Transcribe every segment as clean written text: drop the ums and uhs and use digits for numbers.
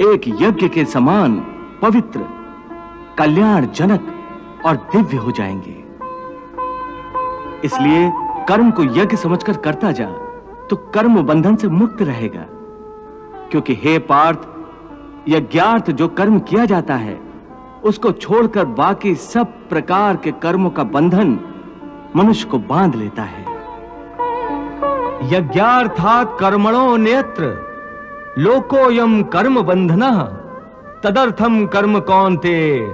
एक यज्ञ के समान पवित्र, कल्याणजनक और दिव्य हो जाएंगे। इसलिए कर्म को यज्ञ समझकर करता जा तो कर्म बंधन से मुक्त रहेगा। क्योंकि हे पार्थ, यज्ञार्थ जो कर्म किया जाता है उसको छोड़कर बाकी सब प्रकार के कर्मों का बंधन मनुष्य को बांध लेता है। यज्ञार्थात् कर्मणो नेत्र लोकोयम कर्म बंधनः तदर्थम कर्म कौन्ते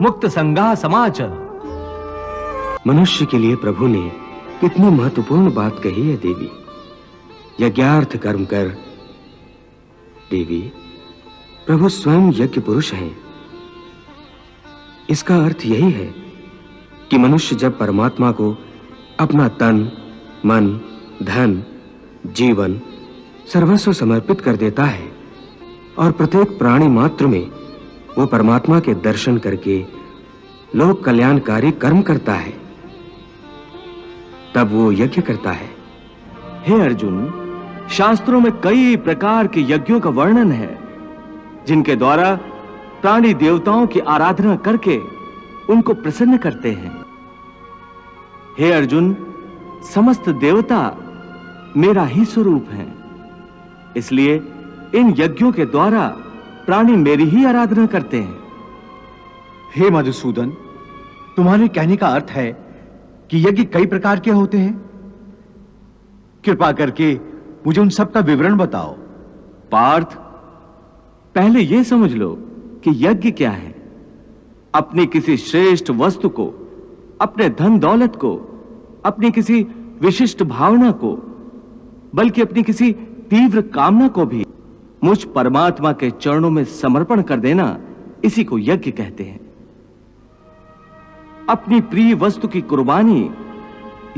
मुक्त संगा समाचर। मनुष्य के लिए प्रभु ने कितनी महत्वपूर्ण बात कही है देवी। यज्ञार्थ कर्म कर। देवी, प्रभु स्वयं यज्ञ पुरुष हैं। इसका अर्थ यही है कि मनुष्य जब परमात्मा को अपना तन, मन, धन, जीवन, सर्वस्व समर्पित कर देता है और प्रत्येक प्राणी मात्र में वो परमात्मा के दर्शन करके लोक कल्याणकारी कर्म करता है, तब वो यज्ञ करता है। हे अर्जुन, शास्त्रों में कई प्रकार के यज्ञों का वर्णन है जिनके द्वारा प्राणी देवताओं की आराधना करके उनको प्रसन्न करते हैं। हे अर्जुन, समस्त देवता मेरा ही स्वरूप हैं। इसलिए इन यज्ञों के द्वारा प्राणी मेरी ही आराधना करते हैं। हे मधुसूदन, तुम्हारे कहने का अर्थ है कि यज्ञ कई प्रकार के होते हैं। कृपा करके मुझे उन सब का विवरण बताओ। पार्थ, पहले यह समझ लो कि यज्ञ क्या है। अपनी किसी श्रेष्ठ वस्तु को, अपने धन दौलत को, अपनी किसी विशिष्ट भावना को, बल्कि अपनी किसी तीव्र कामना को भी मुझ परमात्मा के चरणों में समर्पण कर देना, इसी को यज्ञ कहते हैं। अपनी प्रिय वस्तु की कुर्बानी,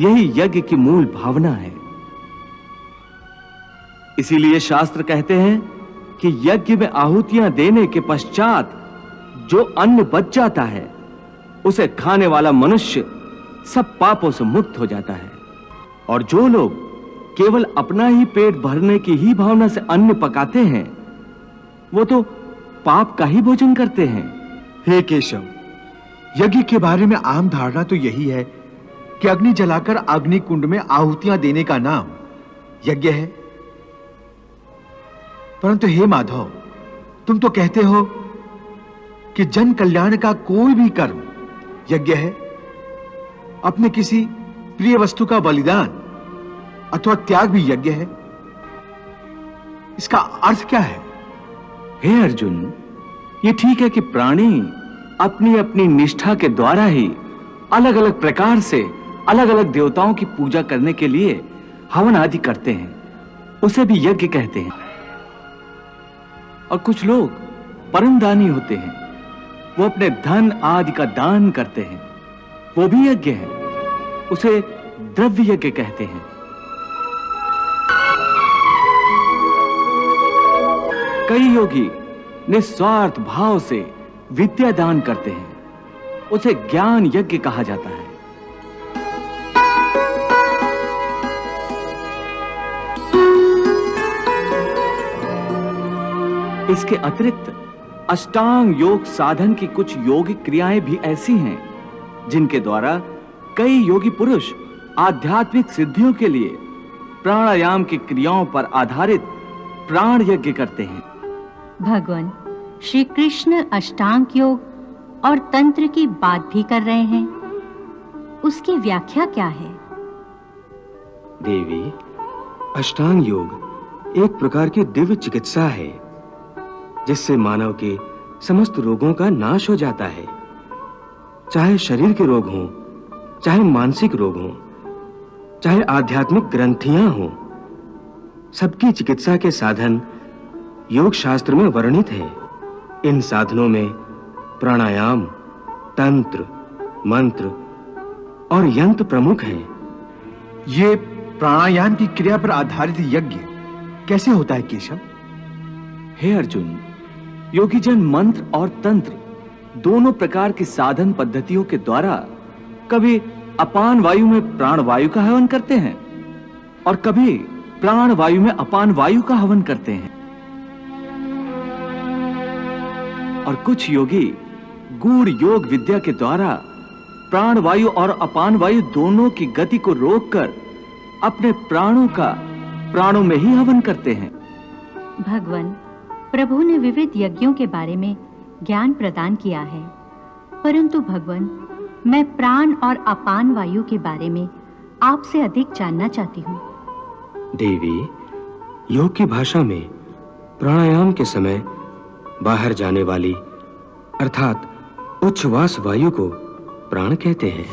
यही यज्ञ की मूल भावना है। इसीलिए शास्त्र कहते हैं कि यज्ञ में आहुतियां देने के पश्चात जो अन्न बच जाता है उसे खाने वाला मनुष्य सब पापों से मुक्त हो जाता है। और जो लोग केवल अपना ही पेट भरने की ही भावना से अन्न पकाते हैं, वो तो पाप का ही भोजन करते हैं। हे केशव, यज्ञ के बारे में आम धारणा तो यही है कि अग्नि जलाकर अग्नि कुंड में आहुतियां देने का नाम यज्ञ है। परंतु हे माधव, तुम तो कहते हो कि जन कल्याण का कोई भी कर्म यज्ञ है। अपने किसी प्रिय वस्तु का बलिदान अथवा त्याग भी यज्ञ है। इसका अर्थ क्या है? हे अर्जुन, ये ठीक है कि प्राणी अपनी अपनी निष्ठा के द्वारा ही अलग अलग प्रकार से अलग अलग देवताओं की पूजा करने के लिए हवन आदि करते हैं, उसे भी यज्ञ कहते हैं। और कुछ लोग परम दानी होते हैं, वो अपने धन आदि का दान करते हैं, वो भी यज्ञ है, उसे द्रव्य यज्ञ कहते हैं। कई योगी निस्वार्थ भाव से विद्या दान करते हैं, उसे ज्ञान यज्ञ कहा जाता है। इसके अतिरिक्त अष्टांग योग साधन की कुछ योगिक क्रियाएं भी ऐसी हैं जिनके द्वारा कई योगी पुरुष आध्यात्मिक सिद्धियों के लिए प्राणायाम की क्रियाओं पर आधारित प्राण यज्ञ करते हैं। भगवान श्री कृष्ण अष्टांग योग और तंत्र की बात भी कर रहे हैं, उसकी व्याख्या क्या है? देवी, अष्टांग योग एक प्रकार की दिव्य चिकित्सा है जिससे मानव के समस्त रोगों का नाश हो जाता है। चाहे शरीर के रोग हों, चाहे मानसिक रोग हों, चाहे आध्यात्मिक ग्रंथियां हों, सबकी चिकित्सा के साधन योग शास्त्र में वर्णित हैं। इन साधनों में प्राणायाम, तंत्र, मंत्र और यंत्र प्रमुख हैं। ये प्राणायाम की क्रिया पर आधारित यज्ञ कैसे होता है केशव? हे अर्जुन, योगी जन मंत्र और तंत्र दोनों प्रकार की साधन पद्धतियों के द्वारा कभी अपान वायु में प्राण वायु का हवन करते हैं और कभी प्राण वायु में अपान वायु का हवन करते हैं। और कुछ योगी गूढ़ योग विद्या के द्वारा प्राण वायु और अपान वायु दोनों की गति को रोककर अपने प्राणों का प्राणों में ही हवन करते हैं। भगवान, प्रभु ने विविध यज्ञों के बारे में ज्ञान प्रदान किया है, परंतु भगवान, मैं प्राण और अपान वायु के बारे में आपसे अधिक जानना चाहती हूँ। देवी, योग की भाषा में प्राणायाम के समय बाहर जाने वाली अर्थात उच्छ्वास वायु को प्राण कहते हैं।